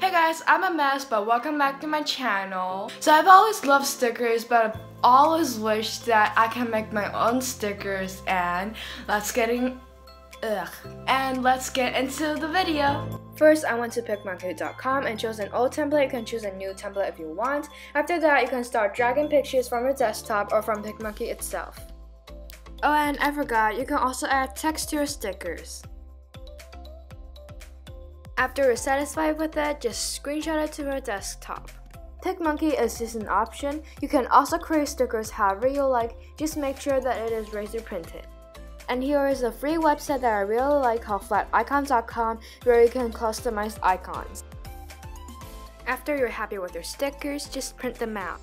Hey guys, I'm a mess, but welcome back to my channel. So I've always loved stickers, but I've always wished that I can make my own stickers, and let's get into the video. First, I went to PicMonkey.com and chose an old template. You can choose a new template if you want. After that, you can start dragging pictures from your desktop or from PicMonkey itself. Oh, and I forgot, you can also add text to your stickers. After you're satisfied with it, just screenshot it to your desktop. PicMonkey is just an option. You can also create stickers however you like, just make sure that it is laser printed. And here is a free website that I really like called flaticons.com, where you can customize icons. After you're happy with your stickers, just print them out.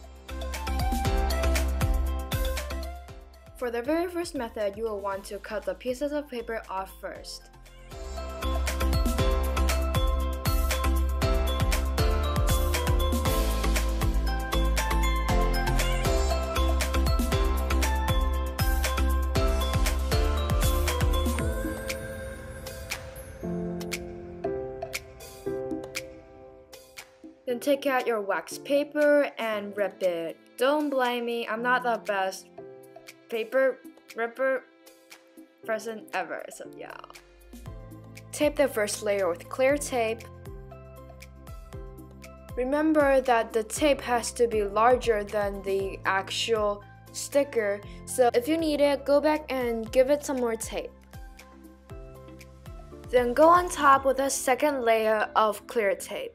For the very first method, you will want to cut the pieces of paper off first. Then take out your wax paper and rip it. Don't blame me, I'm not the best paper ripper person ever, so yeah. Tape the first layer with clear tape. Remember that the tape has to be larger than the actual sticker, so if you need it, go back and give it some more tape. Then go on top with a second layer of clear tape.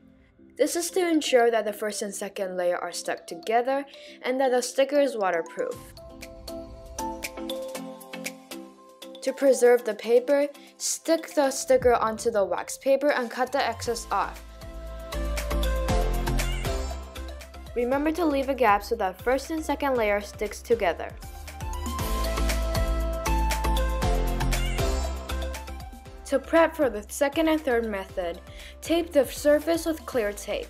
This is to ensure that the first and second layer are stuck together and that the sticker is waterproof. To preserve the paper, stick the sticker onto the wax paper and cut the excess off. Remember to leave a gap so that first and second layer sticks together. To prep for the second and third method, tape the surface with clear tape.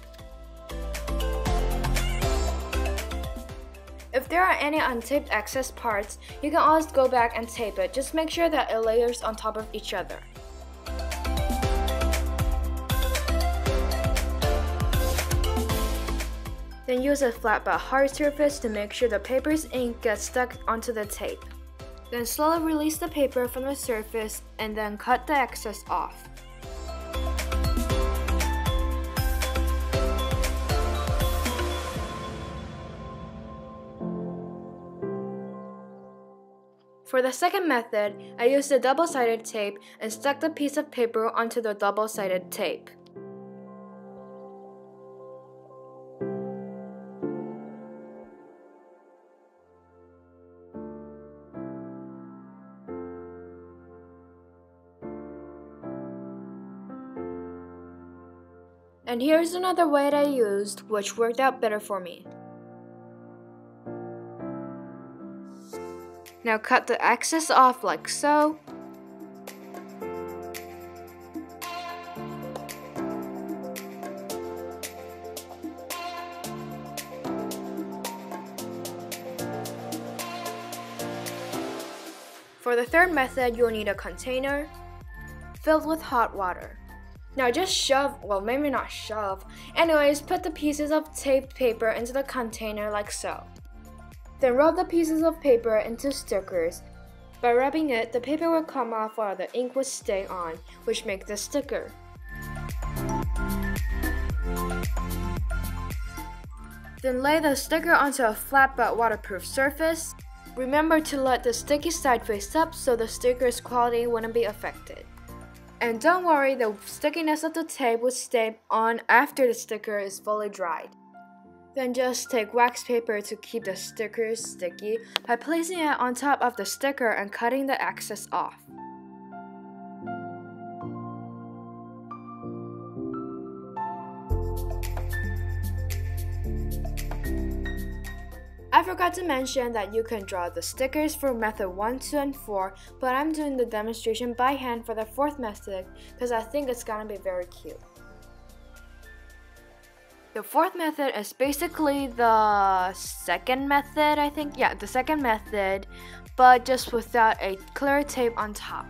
If there are any untaped excess parts, you can always go back and tape it. Just make sure that it layers on top of each other. Then use a flat but hard surface to make sure the paper's ink gets stuck onto the tape. Then slowly release the paper from the surface and then cut the excess off. For the second method, I used a double-sided tape and stuck the piece of paper onto the double-sided tape. And here's another way that I used, which worked out better for me. Now cut the excess off like so. For the third method, you'll need a container filled with hot water. Now just shove, well maybe not shove, anyways put the pieces of taped paper into the container like so. Then rub the pieces of paper into stickers. By rubbing it, the paper will come off while the ink will stay on, which makes the sticker. Then lay the sticker onto a flat but waterproof surface. Remember to let the sticky side face up so the sticker's quality wouldn't be affected. And don't worry, the stickiness of the tape will stay on after the sticker is fully dried. Then just take wax paper to keep the sticker sticky by placing it on top of the sticker and cutting the excess off. I forgot to mention that you can draw the stickers for method 1, 2, and 4, but I'm doing the demonstration by hand for the fourth method because I think it's gonna be very cute. The fourth method is basically the second method, I think. Yeah, the second method, but just without a clear tape on top.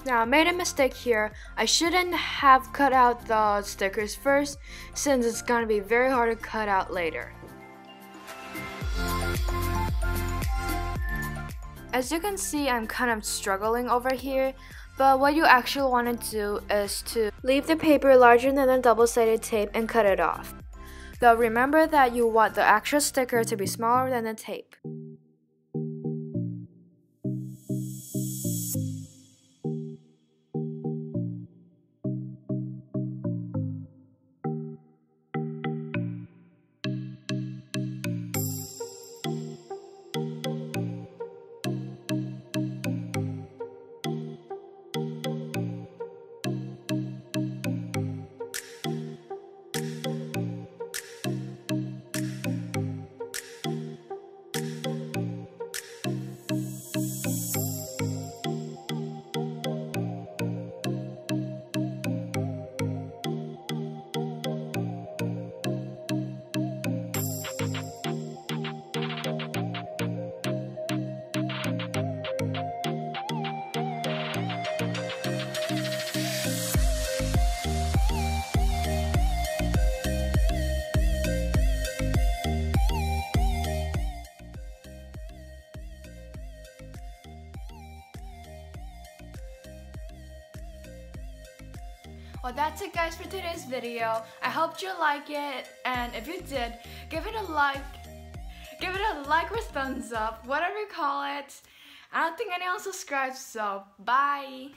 Now I made a mistake here. I shouldn't have cut out the stickers first since it's gonna be very hard to cut out later. As you can see, I'm kind of struggling over here, but what you actually want to do is to leave the paper larger than the double-sided tape and cut it off. Though remember that you want the actual sticker to be smaller than the tape. Well, that's it guys for today's video. I hope you like it, and if you did, give it a like or thumbs up, whatever you call it. I don't think anyone subscribes, so bye!